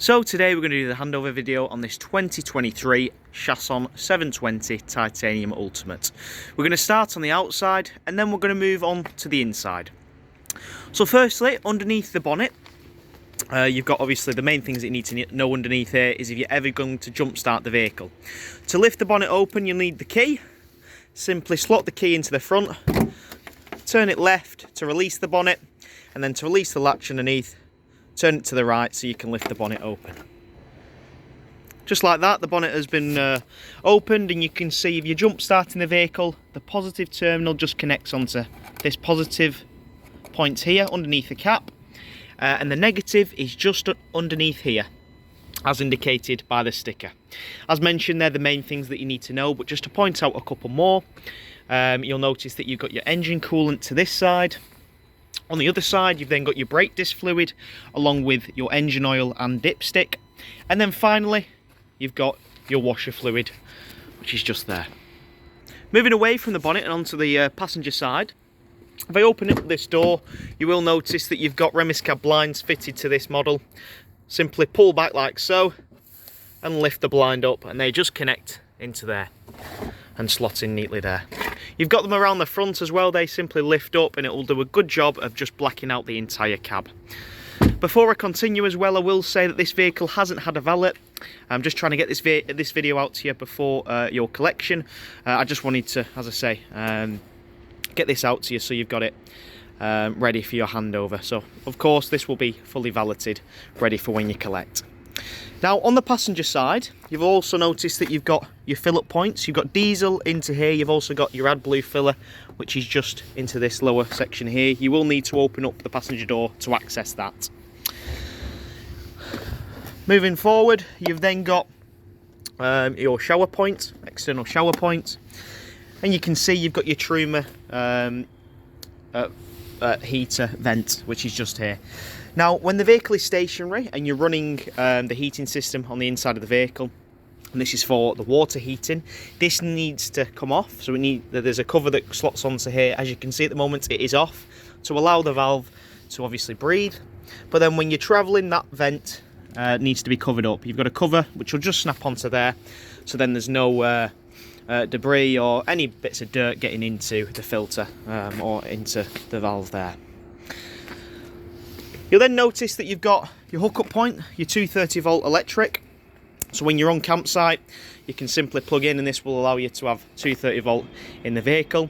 So today we're going to do the handover video on this 2023 Chausson 720 Titanium Ultimate. We're going to start on the outside and then we're going to move on to the inside. So firstly, underneath the bonnet, you've got obviously the main things that you need to know underneath here is if you're ever going to jump start the vehicle. To lift the bonnet open, you'll need the key. Simply slot the key into the front, turn it left to release the bonnet, and then to release the latch underneath, turn it to the right so you can lift the bonnet open. Just like that, the bonnet has been opened, and you can see if you're jump starting the vehicle, the positive terminal just connects onto this positive point here underneath the cap, and the negative is just underneath here, as indicated by the sticker. As mentioned, they're the main things that you need to know, but just to point out a couple more, you'll notice that you've got your engine coolant to this side. On the other side, you've then got your brake disc fluid, along with your engine oil and dipstick. And then finally, you've got your washer fluid, which is just there. Moving away from the bonnet and onto the passenger side, if I open up this door, you will notice that you've got Remis cab blinds fitted to this model. Simply pull back like so, and lift the blind up, and they just connect into there and slot in neatly there. You've got them around the front as well. They simply lift up and it will do a good job of just blacking out the entire cab. Before I continue as well, I will say that this vehicle hasn't had a valet. I'm just trying to get this video out to you before your collection. I just wanted to, as I say, get this out to you so you've got it ready for your handover. So of course this will be fully valeted, ready for when you collect. Now on the passenger side, you've also noticed that you've got your fill-up points. You've got diesel into here. You've also got your AdBlue filler, which is just into this lower section here. You will need to open up the passenger door to access that. Moving forward, you've then got your shower point, external shower point, and you can see you've got your Truma heater vent, which is just here. Now, when the vehicle is stationary and you're running the heating system on the inside of the vehicle, and this is for the water heating, this needs to come off. So there's a cover that slots onto here. As you can see at the moment, it is off to allow the valve to obviously breathe. But then when you're traveling, that vent needs to be covered up. You've got a cover which will just snap onto there, so then there's no debris or any bits of dirt getting into the filter or into the valve there. You'll then notice that you've got your hookup point, your 230 volt electric. So when you're on campsite, you can simply plug in, and this will allow you to have 230 volt in the vehicle.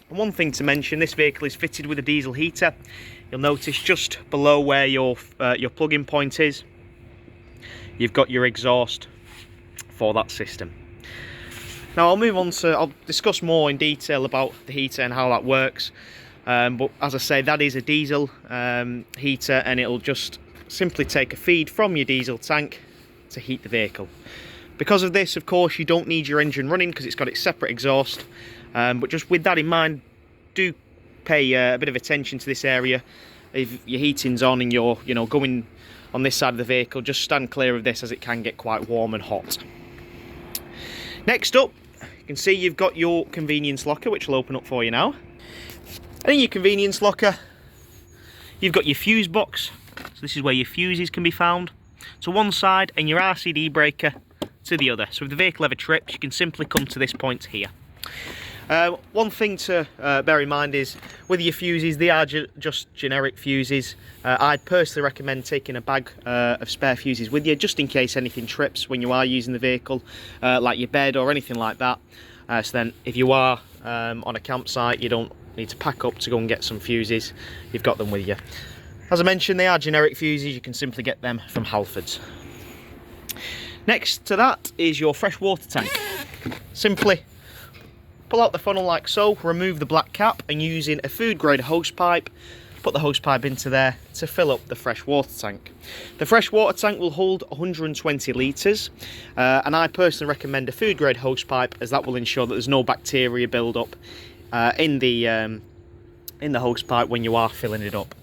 And one thing to mention, this vehicle is fitted with a diesel heater. You'll notice just below where your plug-in point is, you've got your exhaust for that system. Now I'll discuss more in detail about the heater and how that works. But as I say, that is a diesel heater, and it'll just simply take a feed from your diesel tank to heat the vehicle. Because of this, of course, you don't need your engine running because it's got its separate exhaust. But just with that in mind, do pay a bit of attention to this area. If your heating's on and you're going on this side of the vehicle, just stand clear of this as it can get quite warm and hot. Next up, you can see you've got your convenience locker, which will open up for you now. And in your convenience locker, you've got your fuse box. So this is where your fuses can be found to one side, and your RCD breaker to the other. So if the vehicle ever trips, you can simply come to this point here. One thing to bear in mind is with your fuses, they are just generic fuses. I'd personally recommend taking a bag of spare fuses with you, just in case anything trips when you are using the vehicle, like your bed or anything like that. So then if you are on a campsite, you don't need to pack up to go and get some fuses. You've got them with you. As I mentioned, they are generic fuses. You can simply get them from Halfords. Next to that is your fresh water tank. Simply pull out the funnel like so, remove the black cap, and using a food grade hose pipe, put the hose pipe into there to fill up the fresh water tank. The fresh water tank will hold 120 litres, and I personally recommend a food grade hose pipe, as that will ensure that there's no bacteria build up in the hose pipe when you are filling it up.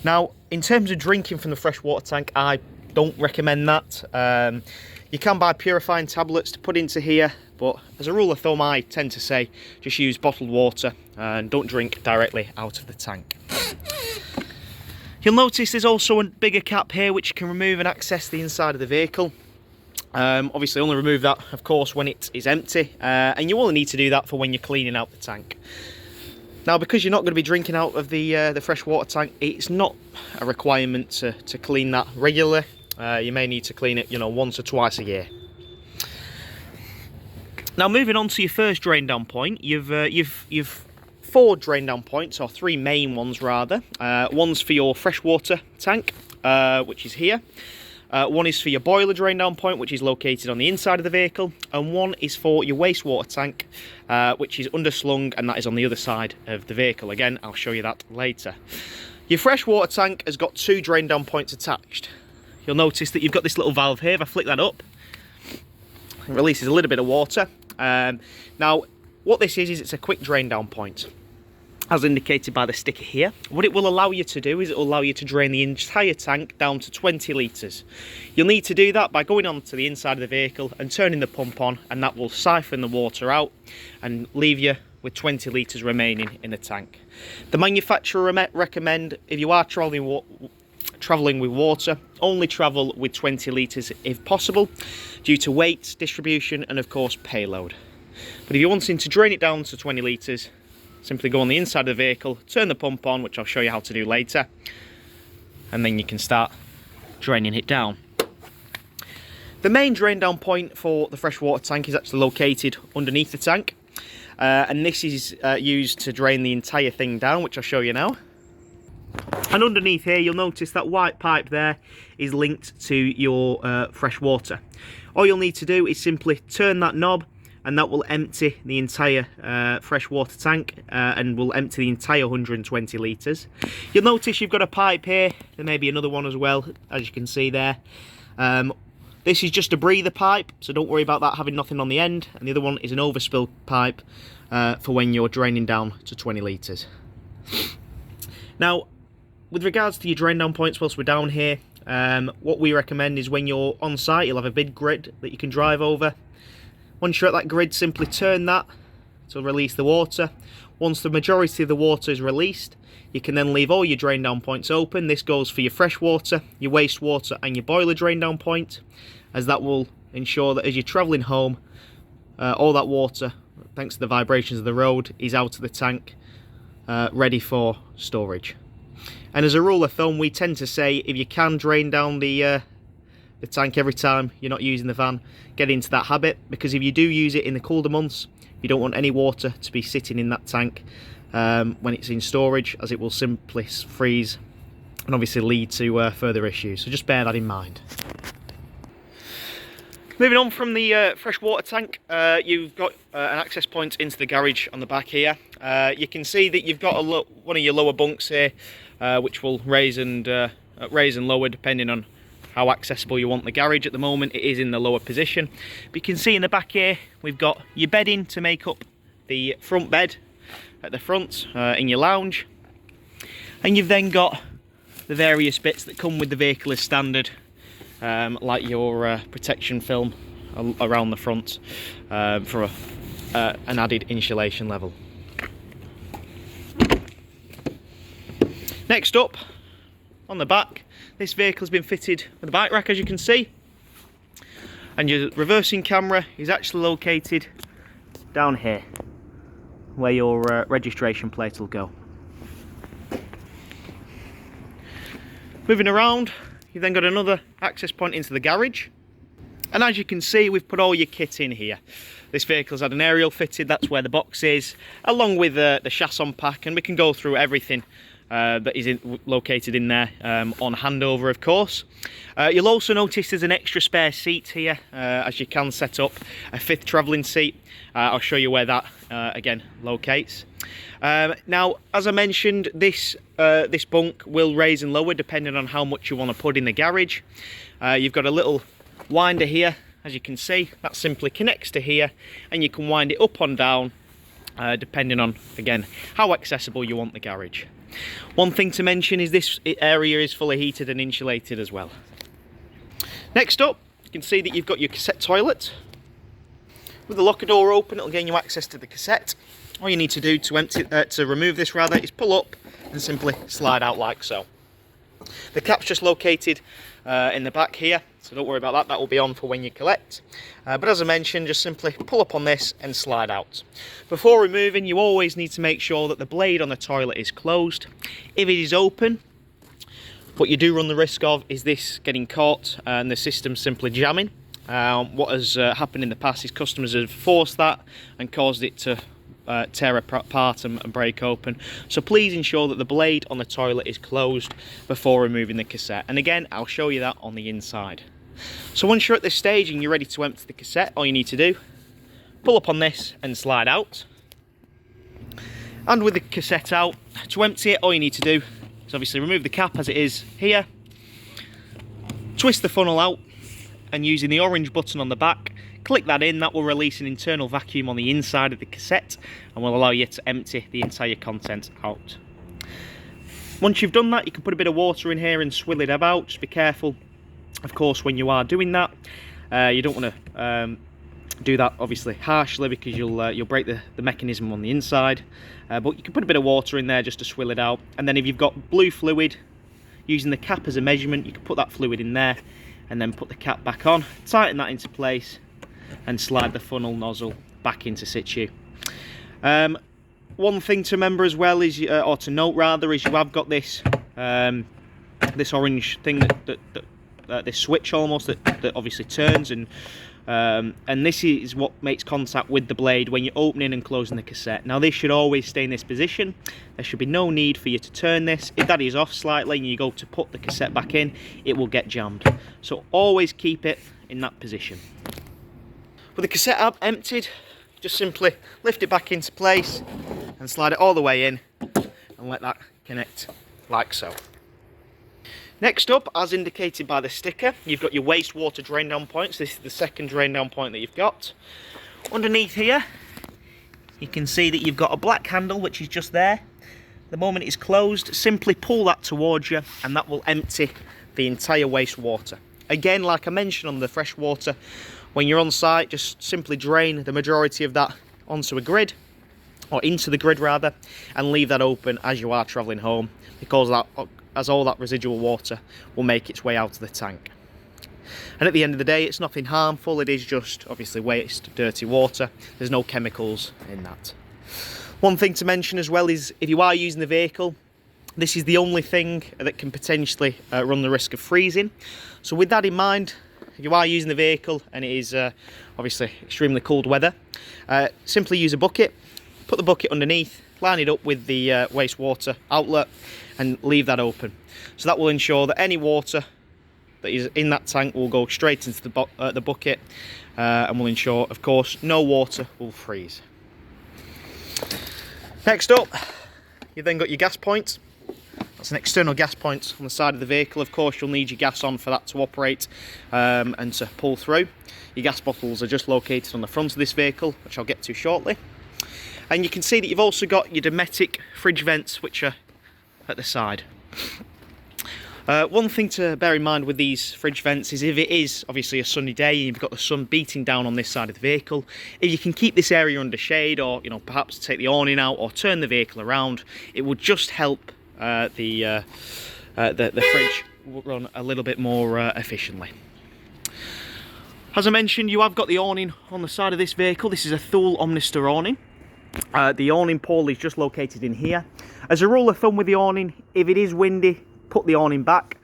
Now, in terms of drinking from the fresh water tank, I don't recommend that. You can buy purifying tablets to put into here, but as a rule of thumb, I tend to say just use bottled water and don't drink directly out of the tank. You'll notice there's also a bigger cap here which you can remove and access the inside of the vehicle. Obviously only remove that, of course, when it is empty, and you only need to do that for when you're cleaning out the tank. Now, because you're not going to be drinking out of the freshwater tank, it's not a requirement to clean that regularly. You may need to clean it, you know, once or twice a year. Now, moving on to your first drain down point, you've 4 drain down points, or 3 main ones rather. One's for your freshwater tank, which is here. One is for your boiler drain down point, which is located on the inside of the vehicle, and one is for your wastewater tank, which is underslung, and that is on the other side of the vehicle. Again, I'll show you that later. Your freshwater tank has got 2 drain down points attached. You'll notice that you've got this little valve here. If I flick that up, it releases a little bit of water. Now, what this is it's a quick drain down point, as indicated by the sticker here. What it will allow you to do is it will allow you to drain the entire tank down to 20 litres. You'll need to do that by going onto the inside of the vehicle and turning the pump on, and that will siphon the water out and leave you with 20 litres remaining in the tank. The manufacturer recommend, if you are travelling with water, only travel with 20 litres if possible, due to weight, distribution and of course payload. But if you're wanting to drain it down to 20 litres, simply go on the inside of the vehicle, turn the pump on, which I'll show you how to do later, and then you can start draining it down. The main drain down point for the freshwater tank is actually located underneath the tank, and this is used to drain the entire thing down, which I'll show you now. And underneath here, you'll notice that white pipe there is linked to your fresh water. All you'll need to do is simply turn that knob, and that will empty the entire freshwater tank, and will empty the entire 120 litres. You'll notice you've got a pipe here. There may be another one as well, as you can see there. This is just a breather pipe, so don't worry about that having nothing on the end. And the other one is an overspill pipe for when you're draining down to 20 litres. Now, with regards to your drain down points whilst we're down here, what we recommend is when you're on site, you'll have a big grid that you can drive over. Once you're at that grid, simply turn that to release the water. Once the majority of the water is released, you can then leave all your drain down points open. This goes for your fresh water, your wastewater and your boiler drain down point, as that will ensure that as you're travelling home, all that water, thanks to the vibrations of the road, is out of the tank, ready for storage. And as a rule of thumb, we tend to say if you can drain down the tank every time you're not using the van, get into that habit, because if you do use it in the colder months, you don't want any water to be sitting in that tank when it's in storage, as it will simply freeze and obviously lead to further issues. So just bear that in mind. Moving on from the freshwater tank, you've got an access point into the garage on the back here. You can see that you've got one of your lower bunks here, which will raise and lower depending on how accessible you want the garage. At the moment it is in the lower position, but you can see in the back here we've got your bedding to make up the front bed at the front in your lounge, and you've then got the various bits that come with the vehicle as standard, like your protection film around the front for an added insulation level. Next up, on the back, this vehicle has been fitted with a bike rack, as you can see, and your reversing camera is actually located down here where your registration plate will go. Moving around, you've then got another access point into the garage, and as you can see, we've put all your kit in here. This vehicle's had an aerial fitted, that's where the box is, along with the Chausson pack, and we can go through everything that is located in there on handover, of course. You'll also notice there's an extra spare seat here, as you can set up a 5th travelling seat. I'll show you where that again locates. Now, as I mentioned, this bunk will raise and lower depending on how much you want to put in the garage. You've got a little winder here, as you can see, that simply connects to here, and you can wind it up and down depending on, again, how accessible you want the garage. One thing to mention is this area is fully heated and insulated as well. Next up, you can see that you've got your cassette toilet. With the locker door open, it'll gain you access to the cassette. All you need to do to remove this is pull up and simply slide out like so. The cap's just located in the back here, so don't worry about that, that will be on for when you collect. But as I mentioned, just simply pull up on this and slide out. Before removing, you always need to make sure that the blade on the toilet is closed. If it is open, what you do run the risk of is this getting caught and the system simply jamming. What has happened in the past is customers have forced that and caused it to tear apart and break open. So please ensure that the blade on the toilet is closed before removing the cassette. And again, I'll show you that on the inside. So once you're at this stage and you're ready to empty the cassette, all you need to do, pull up on this and slide out. And with the cassette out, to empty it, all you need to do is obviously remove the cap as it is here, twist the funnel out, and using the orange button on the back, click that in. That will release an internal vacuum on the inside of the cassette and will allow you to empty the entire content out. Once you've done that, you can put a bit of water in here and swill it about. Just be careful, of course, when you are doing that. You don't want to do that obviously harshly, because you'll break the mechanism on the inside. But you can put a bit of water in there just to swill it out. And then if you've got blue fluid, using the cap as a measurement, you can put that fluid in there and then put the cap back on, tighten that into place, and slide the funnel nozzle back into situ. One thing to remember as well is, or to note rather, is you have got this this orange thing this switch almost that obviously turns, and this is what makes contact with the blade when you're opening and closing the cassette. Now this should always stay in this position. There should be no need for you to turn this. If that is off slightly and you go to put the cassette back in, it will get jammed. So always keep it in that position. With the cassette up emptied, just simply lift it back into place and slide it all the way in and let that connect like so. Next up, as indicated by the sticker, you've got your wastewater drain down points. This is the second drain down point that you've got. Underneath here, you can see that you've got a black handle which is just there. The moment it's closed, simply pull that towards you and that will empty the entire wastewater. Again, like I mentioned on the fresh water, when you're on site, just simply drain the majority of that onto a grid, or into the grid rather, and leave that open as you are travelling home, because as all that residual water will make its way out of the tank. And at the end of the day, it's nothing harmful. It is just obviously waste, dirty water. There's no chemicals in that. One thing to mention as well is, if you are using the vehicle, this is the only thing that can potentially run the risk of freezing. So with that in mind, if you are using the vehicle and it is obviously extremely cold weather, simply use a bucket, put the bucket underneath, line it up with the wastewater outlet and leave that open. So that will ensure that any water that is in that tank will go straight into the bucket and will ensure, of course, no water will freeze. Next up, you've then got your gas point. That's an external gas point on the side of the vehicle. Of course, you'll need your gas on for that to operate and to pull through. Your gas bottles are just located on the front of this vehicle, which I'll get to shortly. And you can see that you've also got your Dometic fridge vents, which are at the side. One thing to bear in mind with these fridge vents is, if it is obviously a sunny day and you've got the sun beating down on this side of the vehicle, if you can keep this area under shade, or perhaps take the awning out or turn the vehicle around, it will just help the fridge run a little bit more efficiently. As I mentioned, you have got the awning on the side of this vehicle. This is a Thule Omnister awning. The awning pole is just located in here. As a rule of thumb with the awning, if it is windy, put the awning back.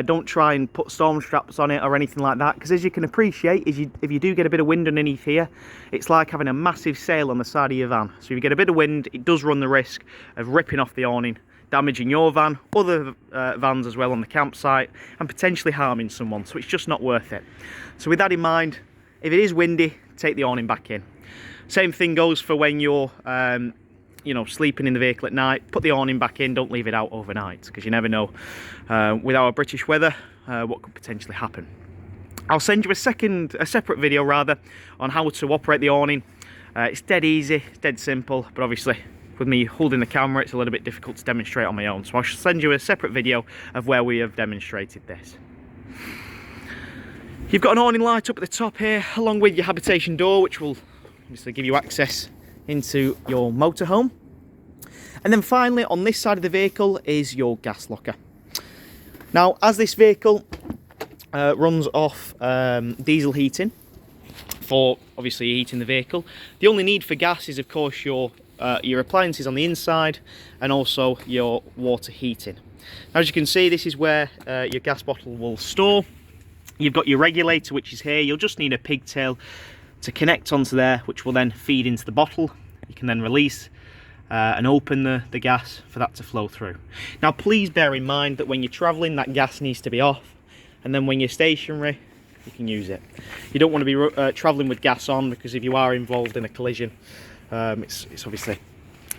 Don't try and put storm straps on it or anything like that, because as you can appreciate, if you do get a bit of wind underneath here, it's like having a massive sail on the side of your van. So if you get a bit of wind, it does run the risk of ripping off the awning, damaging your van, other vans as well on the campsite, and potentially harming someone. So it's just not worth it. So with that in mind, if it is windy, take the awning back in. Same thing goes for when you're sleeping in the vehicle at night. Put the awning back in, don't leave it out overnight, because you never know with our British weather what could potentially happen. I'll send you a separate video rather on how to operate the awning. It's dead easy, it's dead simple, but obviously with me holding the camera, it's a little bit difficult to demonstrate on my own. So I'll send you a separate video of where we have demonstrated this. You've got an awning light up at the top here, along with your habitation door, which will obviously give you access into your motorhome. And then finally, on this side of the vehicle is your gas locker. Now, as this vehicle runs off diesel heating for obviously heating the vehicle, the only need for gas is of course your appliances on the inside and also your water heating. Now, as you can see, this is where your gas bottle will store. You've got your regulator, which is here. You'll just need a pigtail to connect onto there, which will then feed into the bottle. You can then release and open the gas for that to flow through. Now, please bear in mind that when you're traveling, that gas needs to be off, and then when you're stationary, you can use it. You don't want to be traveling with gas on, because if you are involved in a collision, it's obviously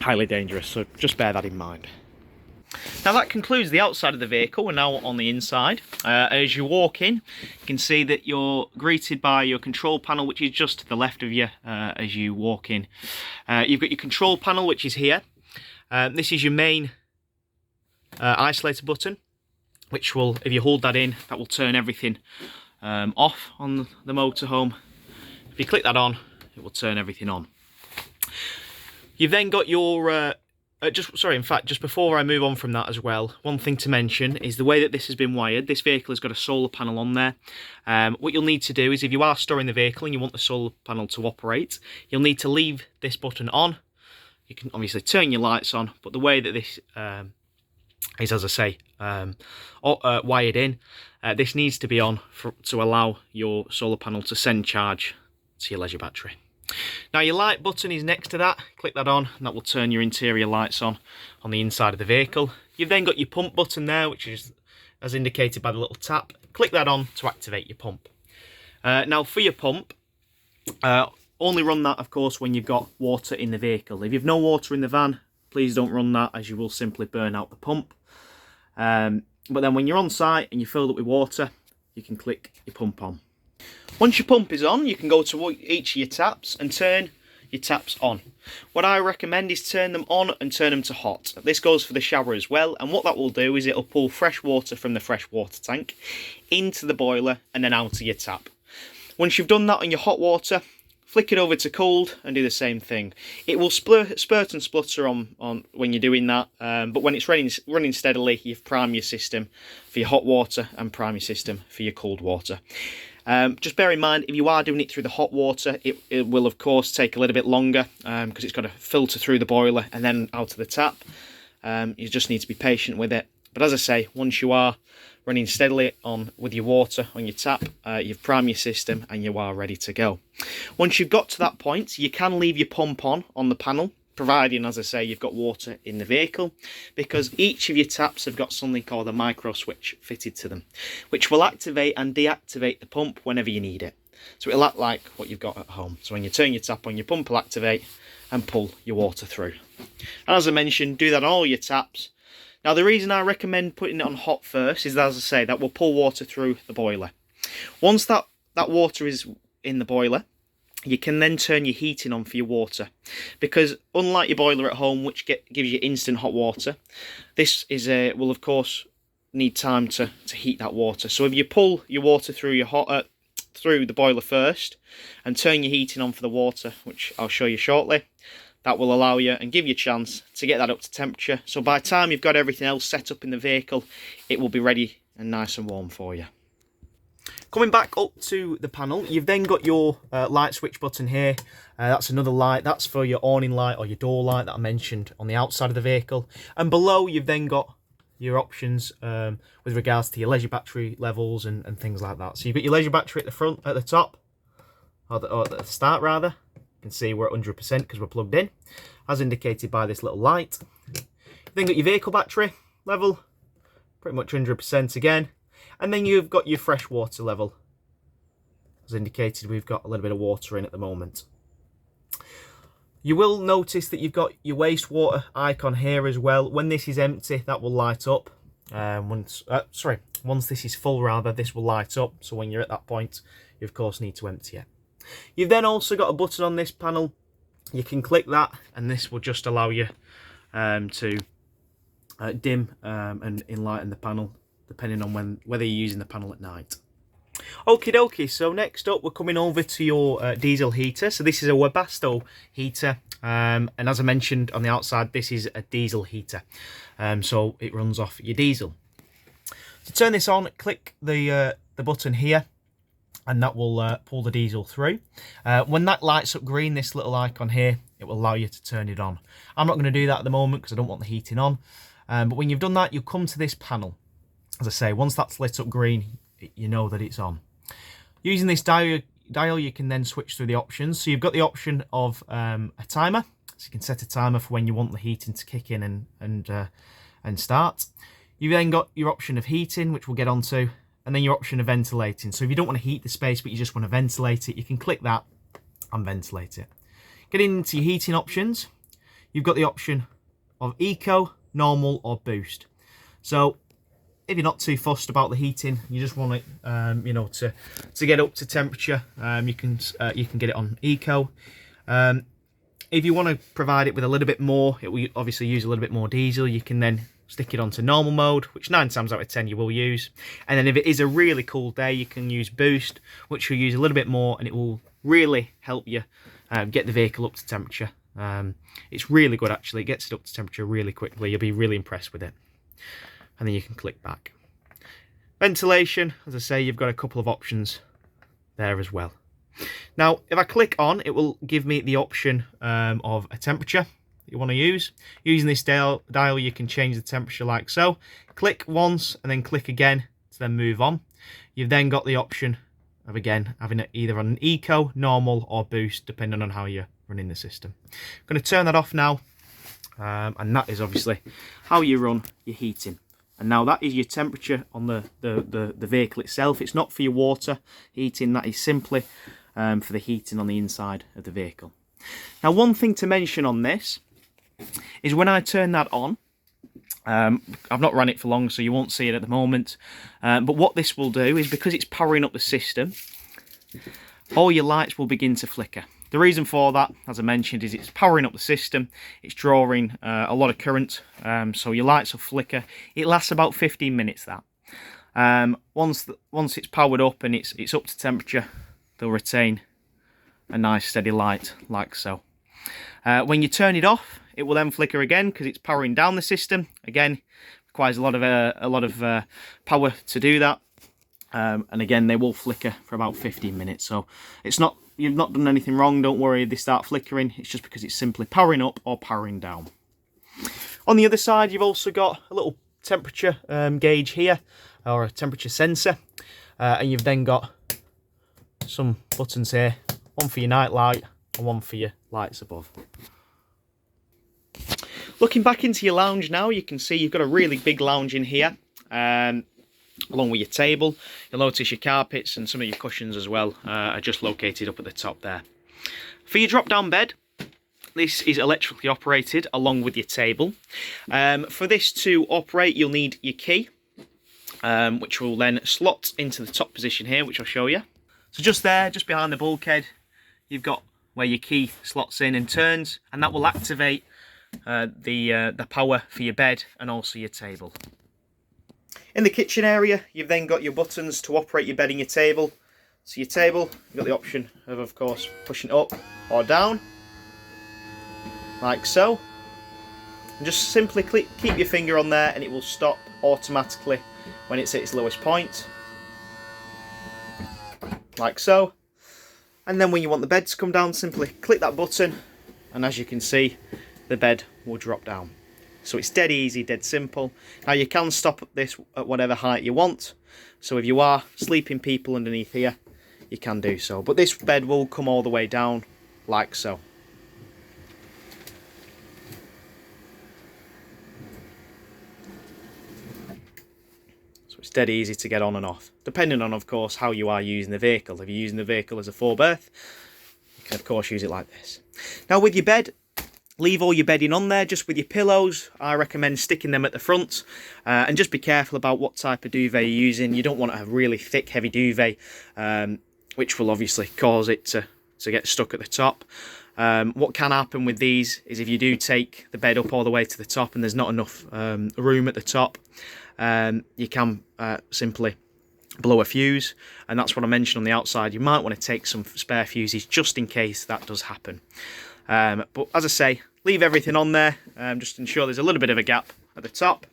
highly dangerous, so just bear that in mind. Now, that concludes the outside of the vehicle. We're now on the inside. As you walk in, you can see that you're greeted by your control panel, which is just to the left of you as you walk in. You've got your control panel, which is here. This is your main isolator button, which will, if you hold that in, that will turn everything off on the motorhome. If you click that on, it will turn everything on. You've then got your just before I move on from that as well, one thing to mention is the way that this has been wired. This vehicle has got a solar panel on there. What you'll need to do is, if you are storing the vehicle and you want the solar panel to operate, you'll need to leave this button on. You can obviously turn your lights on, but the way that this is, as I say, wired in, this needs to be on to allow your solar panel to send charge to your leisure battery. Now, your light button is next to that. Click that on and that will turn your interior lights on the inside of the vehicle. You've then got your pump button there, which is as indicated by the little tap. Click that on to activate your pump. Now, for your pump, only run that of course when you've got water in the vehicle. If you've no water in the van, please don't run that, as you will simply burn out the pump. But then when you're on site and you fill it with water, you can click your pump on. Once your pump is on, you can go to each of your taps and turn your taps on. What I recommend is turn them on and turn them to hot. This goes for the shower as well, and what that will do is it'll pull fresh water from the fresh water tank into the boiler and then out of your tap. Once you've done that on your hot water, flick it over to cold and do the same thing. It will spurt and splutter on when you're doing that, but when it's running steadily, you've primed your system for your hot water and prime your system for your cold water. Just bear in mind, if you are doing it through the hot water, it will of course take a little bit longer because it's got to filter through the boiler and then out of the tap. You just need to be patient with it. But as I say, once you are running steadily on with your water on your tap, you've primed your system and you are ready to go. Once you've got to that point, you can leave your pump on the panel, providing, as I say, you've got water in the vehicle, because each of your taps have got something called a micro switch fitted to them, which will activate and deactivate the pump whenever you need it. So it'll act like what you've got at home. So when you turn your tap on, your pump will activate and pull your water through. And as I mentioned, do that on all your taps. Now, the reason I recommend putting it on hot first is that, as I say, that will pull water through the boiler. Once that water is in the boiler, you can then turn your heating on for your water, because unlike your boiler at home, which gives you instant hot water, this will of course need time to heat that water. So if you pull your water through through the boiler first and turn your heating on for the water, which I'll show you shortly, that will allow you and give you a chance to get that up to temperature. So by the time you've got everything else set up in the vehicle, it will be ready and nice and warm for you. Coming back up to the panel, you've then got your light switch button here. That's another light. That's for your awning light or your door light that I mentioned on the outside of the vehicle. And below, you've then got your options with regards to your leisure battery levels and things like that. So you've got your leisure battery at the front, at the top, or at the start rather. You can see we're at 100% because we're plugged in, as indicated by this little light. You've then got your vehicle battery level, pretty much 100% again. And then you've got your fresh water level. As indicated, we've got a little bit of water in at the moment. You will notice that you've got your wastewater icon here as well. When this is empty, that will light up. Once this is full rather, this will light up. So when you're at that point, you of course need to empty it. You've then also got a button on this panel. You can click that and this will just allow you to dim and enlighten the panel, depending on whether you're using the panel at night. Okie dokie, so next up we're coming over to your diesel heater. So this is a Webasto heater, and as I mentioned on the outside, this is a diesel heater, so it runs off your diesel. To turn this on, click the button here, and that will pull the diesel through. When that lights up green, this little icon here, it will allow you to turn it on. I'm not going to do that at the moment because I don't want the heating on. But when you've done that, you'll come to this panel. As I say, once that's lit up green, you know that it's on. Using this dial, you can then switch through the options. So you've got the option of a timer. So you can set a timer for when you want the heating to kick in and start. You've then got your option of heating, which we'll get onto, and then your option of ventilating. So if you don't want to heat the space, but you just want to ventilate it, you can click that and ventilate it. Getting into your heating options, you've got the option of eco, normal, or boost. So if you're not too fussed about the heating, you just want it, you know, to get up to temperature, you can get it on eco. If you want to provide it with a little bit more, it will obviously use a little bit more diesel. You can then stick it onto normal mode, which 9 times out of 10 you will use. And then if it is a really cool day, you can use boost, which will use a little bit more, and it will really help you get the vehicle up to temperature. It's really good actually. It gets it up to temperature really quickly. You'll be really impressed with it. And then you can click back. Ventilation, as I say, you've got a couple of options there as well. Now, if I click on, it will give me the option of a temperature you want to use. Using this dial, you can change the temperature like so. Click once and then click again to then move on. You've then got the option of, again, having it either on an eco, normal, or boost, depending on how you're running the system. I'm going to turn that off now, and that is obviously how you run your heating. And now that is your temperature on the vehicle itself. It's not for your water heating, that is simply for the heating on the inside of the vehicle. Now, one thing to mention on this is when I turn that on, I've not run it for long, so you won't see it at the moment, but what this will do is, because it's powering up the system, all your lights will begin to flicker. The reason for that, as I mentioned, is it's powering up the system, it's drawing a lot of current, so your lights will flicker. It lasts about 15 minutes, that. Once it's powered up and it's up to temperature, they'll retain a nice steady light like so. When you turn it off, it will then flicker again because it's powering down the system. Again, requires a lot of power to do that. And again, they will flicker for about 15 minutes. So you've not done anything wrong. Don't worry if they start flickering. It's just because it's simply powering up or powering down. On the other side, you've also got a little temperature gauge here, or a temperature sensor, and you've then got some buttons here, one for your night light and one for your lights above. Looking back into your lounge now, you can see you've got a really big lounge in here, along with your table. You'll notice your carpets and some of your cushions as well are just located up at the top there. For your drop down bed, this is electrically operated along with your table. For this to operate, you'll need your key, which will then slot into the top position here, which I'll show you. So just there, just behind the bulkhead, you've got where your key slots in and turns, and that will activate the power for your bed and also your table. In the kitchen area, you've then got your buttons to operate your bed and your table. So your table, you've got the option of course, pushing up or down, like so. And just simply keep your finger on there and it will stop automatically when it's at its lowest point, like so. And then when you want the bed to come down, simply click that button, and as you can see, the bed will drop down. So it's dead easy, dead simple. Now you can stop this at whatever height you want. So if you are sleeping people underneath here, you can do so. But this bed will come all the way down, like so. So it's dead easy to get on and off, depending on, of course, how you are using the vehicle. If you're using the vehicle as a 4-berth, you can, of course, use it like this. Now with your bed, leave all your bedding on there, just with your pillows. I recommend sticking them at the front, and just be careful about what type of duvet you're using. You don't want to have really thick, heavy duvet, which will obviously cause it to get stuck at the top. What can happen with these is if you do take the bed up all the way to the top and there's not enough room at the top, you can simply blow a fuse, and that's what I mentioned on the outside. You might want to take some spare fuses just in case that does happen. But as I say, leave everything on there, just ensure there's a little bit of a gap at the top,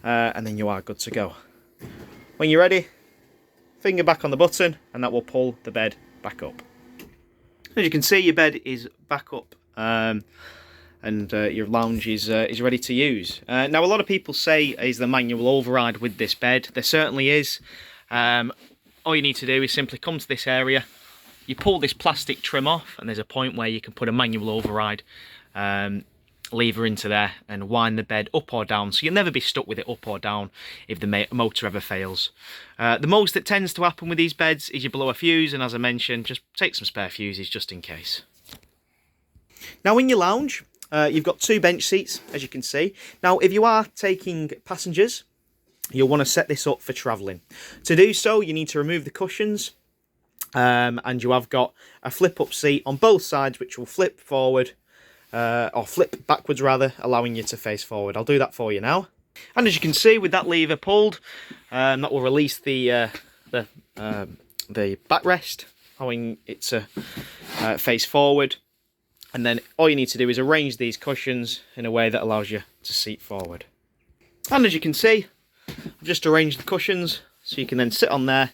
and then you are good to go. When you're ready, finger back on the button and that will pull the bed back up. As you can see, your bed is back up and your lounge is ready to use. Now a lot of people say, is the manual override with this bed? There certainly is. All you need to do is simply come to this area, you pull this plastic trim off, and there's a point where you can put a manual override lever into there and wind the bed up or down, so you'll never be stuck with it up or down if the motor ever fails. The most that tends to happen with these beds is you blow a fuse, and as I mentioned, just take some spare fuses just in case. Now in your lounge, you've got 2 bench seats, as you can see. Now if you are taking passengers, you'll want to set this up for travelling. To do so, you need to remove the cushions, and you have got a flip-up seat on both sides, which will flip forward, or flip backwards rather, allowing you to face forward. I'll do that for you now. And as you can see, with that lever pulled, that will release the backrest, allowing it to face forward. And then all you need to do is arrange these cushions in a way that allows you to seat forward. And as you can see, I've just arranged the cushions so you can then sit on there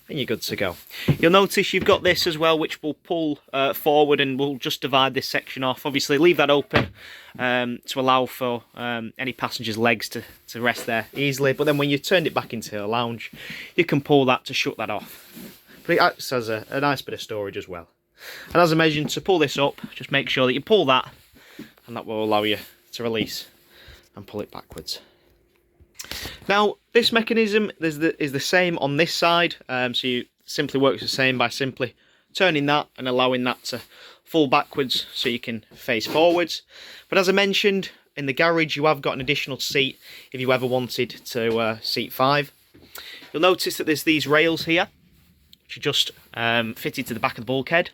and you're good to go. You'll notice you've got this as well, which will pull forward and will just divide this section off. Obviously leave that open to allow for any passenger's legs to rest there easily, but then when you turned it back into a lounge, you can pull that to shut that off. But it acts as a nice bit of storage as well. And as I mentioned, to pull this up, just make sure that you pull that, and that will allow you to release and pull it backwards. Now this mechanism is the same on this side, so you simply works the same by simply turning that and allowing that to fall backwards so you can face forwards. But as I mentioned, in the garage you have got an additional seat if you ever wanted to seat 5. You'll notice that there's these rails here which are just fitted to the back of the bulkhead.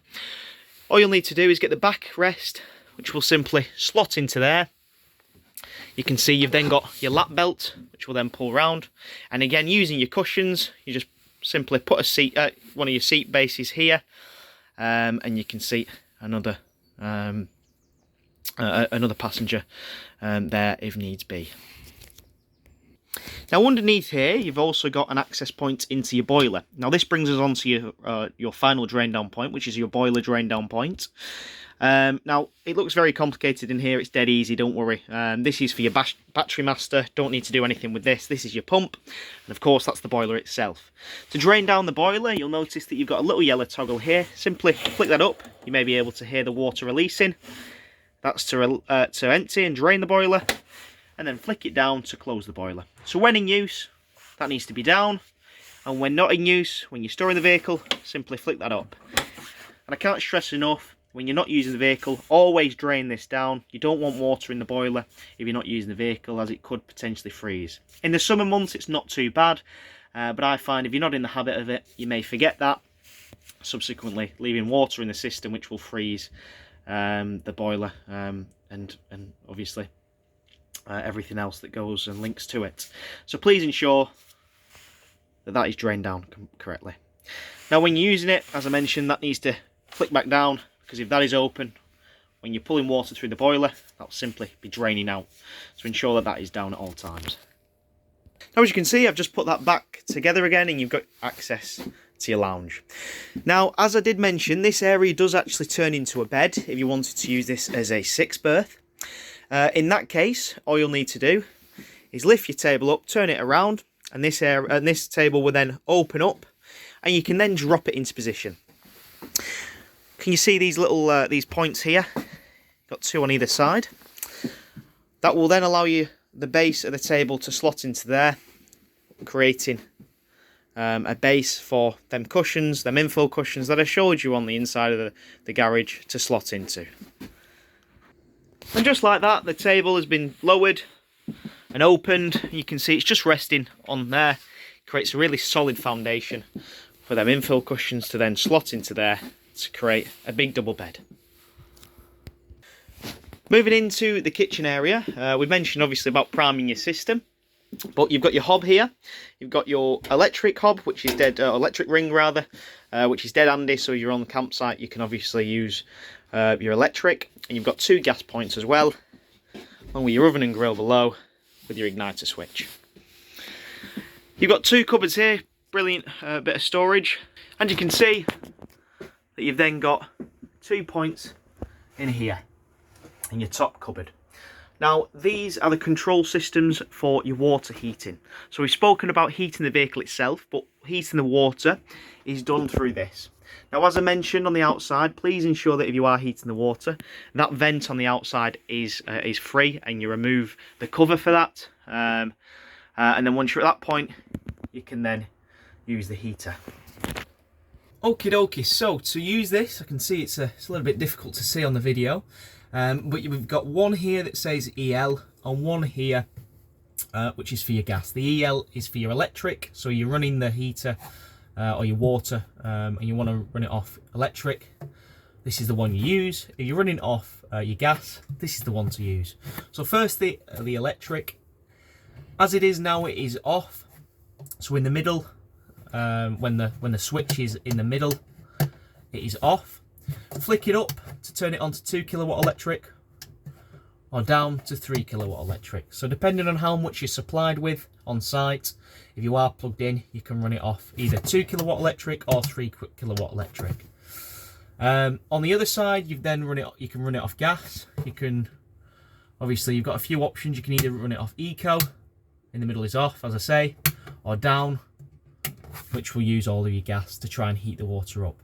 All you'll need to do is get the backrest, which will simply slot into there. You can see you've then got your lap belt, which will then pull round. And again, using your cushions, you just simply put a seat, one of your seat bases here, and you can seat another passenger there if needs be. Now underneath here, you've also got an access point into your boiler. Now this brings us on to your final drain down point, which is your boiler drain down point. Now it looks very complicated in here. It's dead easy, don't worry. This is for your battery master. Don't need to do anything with this. This is your pump, and of course that's the boiler itself. To drain down the boiler, you'll notice that you've got a little yellow toggle here. Simply flick that up. You may be able to hear the water releasing. That's to empty and drain the boiler, and then flick it down to close the boiler. So when in use, that needs to be down, and when not in use, when you're storing the vehicle, simply flick that up. And I can't stress enough, when you're not using the vehicle, always drain this down. You don't want water in the boiler if you're not using the vehicle, as it could potentially freeze. In the summer months it's not too bad, but I find if you're not in the habit of it, you may forget that, subsequently leaving water in the system which will freeze the boiler and obviously everything else that goes and links to it. So please ensure that that is drained down correctly. Now when you're using it, as I mentioned, that needs to flick back down, because if that is open, when you're pulling water through the boiler, that will simply be draining out. So ensure that that is down at all times. Now as you can see, I've just put that back together again, and you've got access to your lounge. Now as I did mention, this area does actually turn into a bed if you wanted to use this as a 6 berth. In that case, all you'll need to do is lift your table up, turn it around, and this table will then open up, and you can then drop it into position. Can you see these little these points here? Got 2 on either side. That will then allow you the base of the table to slot into there, creating a base for them cushions, them infill cushions that I showed you on the inside of the garage to slot into. And just like that, the table has been lowered and opened. You can see it's just resting on there. It creates a really solid foundation for them infill cushions to then slot into there to create a big double bed. Moving into the kitchen area, we mentioned obviously about priming your system, but you've got your hob here. You've got your electric hob, which is dead, electric ring rather, which is dead handy. So you're on the campsite, you can obviously use your electric, and you've got 2 gas points as well, along with your oven and grill below, with your igniter switch. You've got two cupboards here, brilliant bit of storage, and you can see that you've then got 2 points in here in your top cupboard. Now these are the control systems for your water heating. So we've spoken about heating the vehicle itself, but heating the water is done through this. Now, as I mentioned on the outside, please ensure that if you are heating the water, that vent on the outside is free, and you remove the cover for that. And then once you're at that point, you can then use the heater. Okie dokie, so to use this, I can see it's a little bit difficult to see on the video, but we've got one here that says EL, and one here which is for your gas. The EL is for your electric, so you're running the heater or your water and you want to run it off electric. This is the one you use. If you're running off your gas, this is the one to use. So first the electric. As it is now, it is off. So in the middle, when the switch is in the middle, it is off. Flick it up to turn it on to 2 kilowatt electric, or down to 3 kilowatt electric. So depending on how much you're supplied with on site, if you are plugged in, you can run it off either 2 kilowatt electric or 3 kilowatt electric. On the other side, you can run it off gas. You can, obviously, you've got a few options. You can either run it off eco, in the middle is off, as I say, or down, which will use all of your gas to try and heat the water up.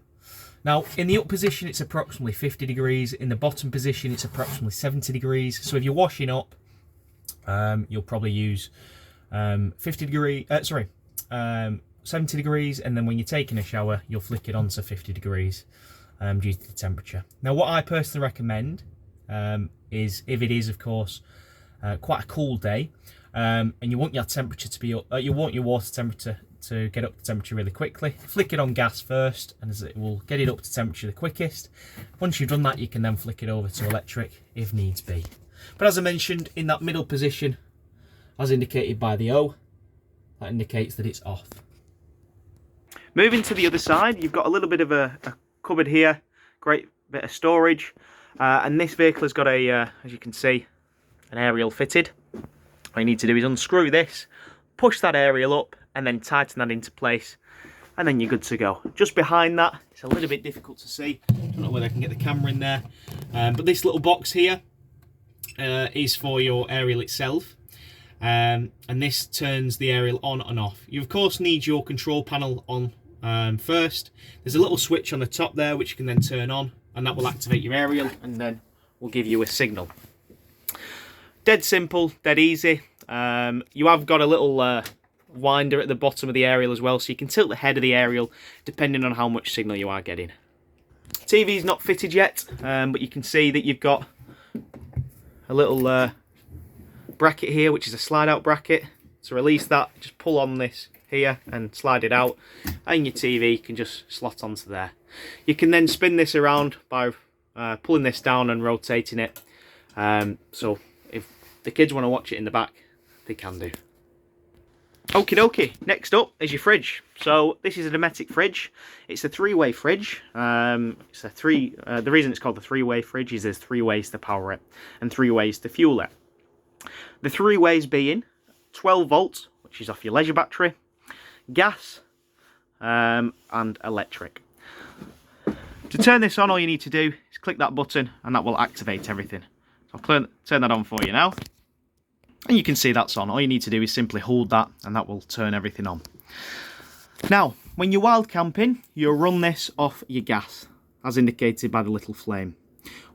Now, in the up position, it's approximately 50 degrees. In the bottom position, it's approximately 70 degrees. So if you're washing up, you'll probably use 70 degrees, and then when you're taking a shower, you'll flick it on to 50 degrees due to the temperature. Now, what I personally recommend is, if it is, of course, quite a cool day, and you want your temperature to be up, you want your water temperature to get up to temperature really quickly, flick it on gas first, and as it will get it up to temperature the quickest. Once you've done that, you can then flick it over to electric if needs be. But as I mentioned, in that middle position, as indicated by the O, that indicates that it's off. Moving to the other side, you've got a little bit of a cupboard here, great bit of storage, and this vehicle has got a, as you can see, an aerial fitted. All you need to do is unscrew this, push that aerial up, and then tighten that into place, and then you're good to go. Just behind that, it's a little bit difficult to see. I don't know whether I can get the camera in there, but this little box here is for your aerial itself, and this turns the aerial on and off. You of course need your control panel on first. There's a little switch on the top there which you can then turn on, and that will activate your aerial and then will give you a signal. Dead simple, dead easy. You have got a little winder at the bottom of the aerial as well, so you can tilt the head of the aerial depending on how much signal you are getting. TV's not fitted yet, but you can see that you've got a little bracket here, which is a slide out bracket. To release that, just pull on this here and slide it out, and your TV can just slot onto there. You can then spin this around by pulling this down and rotating it, so if the kids want to watch it in the back, they can do. Okie dokie, next up is your fridge. So this is a Dometic fridge. It's a 3-way fridge. The reason it's called the 3-way fridge is there's 3 ways to power it and 3 ways to fuel it. The 3 ways being 12 volt, which is off your leisure battery, gas, and electric. To turn this on, all you need to do is click that button and that will activate everything. So I'll turn that on for you now. And you can see that's on. All you need to do is simply hold that and that will turn everything on. Now, when you're wild camping, you'll run this off your gas, as indicated by the little flame.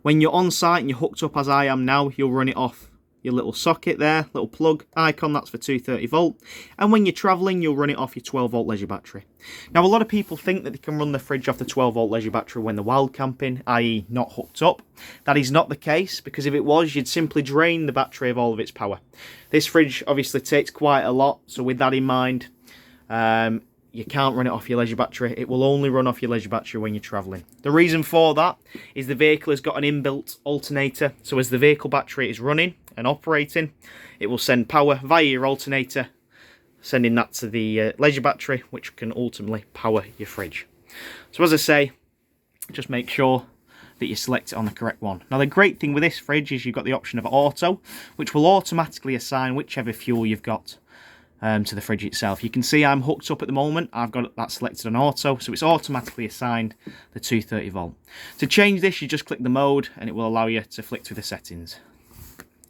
When you're on site and you're hooked up as I am now, you'll run it off your little socket there, little plug icon, that's for 230 volt. And when you're travelling, you'll run it off your 12 volt leisure battery. Now, a lot of people think that they can run the fridge off the 12 volt leisure battery when they're wild camping, i.e. not hooked up. That is not the case, because if it was, you'd simply drain the battery of all of its power. This fridge obviously takes quite a lot, so with that in mind, you can't run it off your leisure battery. It will only run off your leisure battery when you're travelling. The reason for that is the vehicle has got an inbuilt alternator, so as the vehicle battery is running and operating, it will send power via your alternator, sending that to the leisure battery, which can ultimately power your fridge. So as I say, just make sure that you select it on the correct one. Now, the great thing with this fridge is you've got the option of auto, which will automatically assign whichever fuel you've got to the fridge itself. You can see I'm hooked up at the moment. I've got that selected on auto, so it's automatically assigned the 230 volt. To change this, you just click the mode and it will allow you to flick through the settings.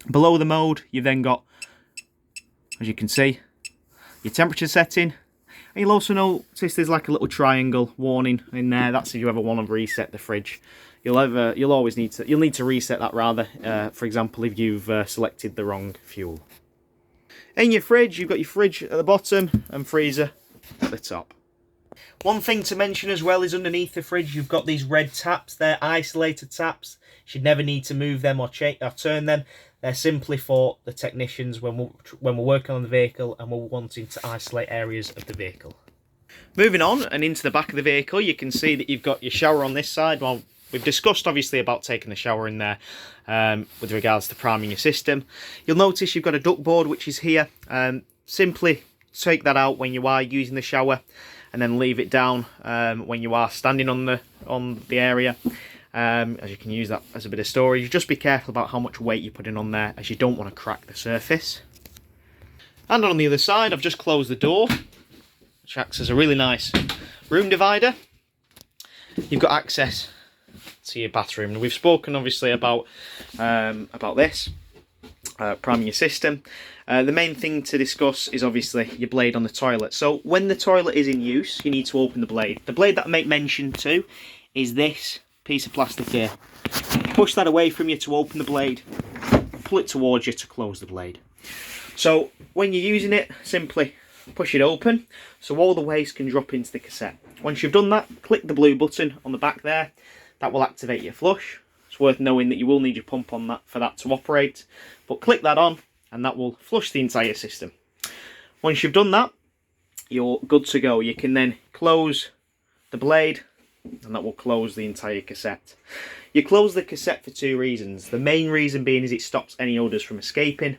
Below the mode, you've then got, as you can see, your temperature setting. And you'll also notice there's like a little triangle warning in there. That's if you ever want to reset the fridge. You'll need to reset that rather. For example, if you've selected the wrong fuel. In your fridge, you've got your fridge at the bottom and freezer at the top. One thing to mention as well is underneath the fridge, you've got these red taps. They're isolated taps. You should never need to move them or turn them. They're simply for the technicians when we're working on the vehicle and we're wanting to isolate areas of the vehicle. Moving on and into the back of the vehicle, you can see that you've got your shower on this side. Well, we've discussed obviously about taking the shower in there with regards to priming your system. You'll notice you've got a duct board which is here. Simply take that out when you are using the shower and then leave it down when you are standing on the area. As you can use that as a bit of storage. Just be careful about how much weight you're putting on there, as you don't want to crack the surface. And on the other side, I've just closed the door, which acts as a really nice room divider. You've got access to your bathroom. We've spoken obviously about this, priming your system. The main thing to discuss is obviously your blade on the toilet. So when the toilet is in use, you need to open the blade. The blade that I make mention to is this piece of plastic here. Push that away from you to open the blade, pull it towards you to close the blade. So when you're using it, simply push it open so all the waste can drop into the cassette. Once you've done that, click the blue button on the back there. That will activate your flush. It's worth knowing that you will need your pump on that for that to operate, but click that on and that will flush the entire system. Once you've done that, you're good to go. You can then close the blade and that will close the entire cassette. You close the cassette for two reasons. The main reason being is it stops any odours from escaping.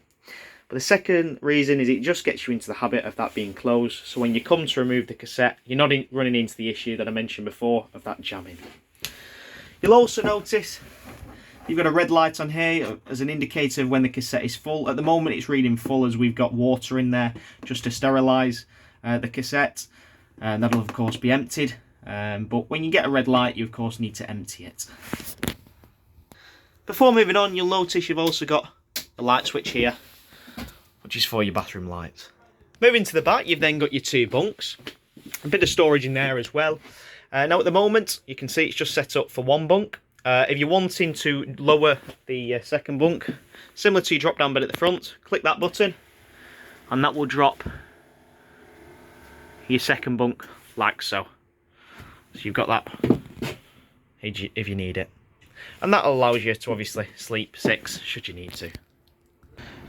But the second reason is it just gets you into the habit of that being closed. So when you come to remove the cassette, you're not running into the issue that I mentioned before of that jamming. You'll also notice you've got a red light on here as an indicator of when the cassette is full. At the moment it's reading full as we've got water in there just to sterilise the cassette. And that'll of course be emptied. But when you get a red light, you of course need to empty it. Before moving on, you'll notice you've also got the light switch here, which is for your bathroom lights. Moving to the back, you've then got your two bunks. A bit of storage in there as well. Now at the moment, you can see it's just set up for one bunk. If you're wanting to lower the second bunk, similar to your drop down bed at the front, click that button and that will drop your second bunk like so. So you've got that if you need it. And that allows you to obviously sleep 6 should you need to.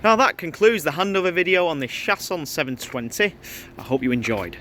Now that concludes the handover video on this Chausson 720. I hope you enjoyed.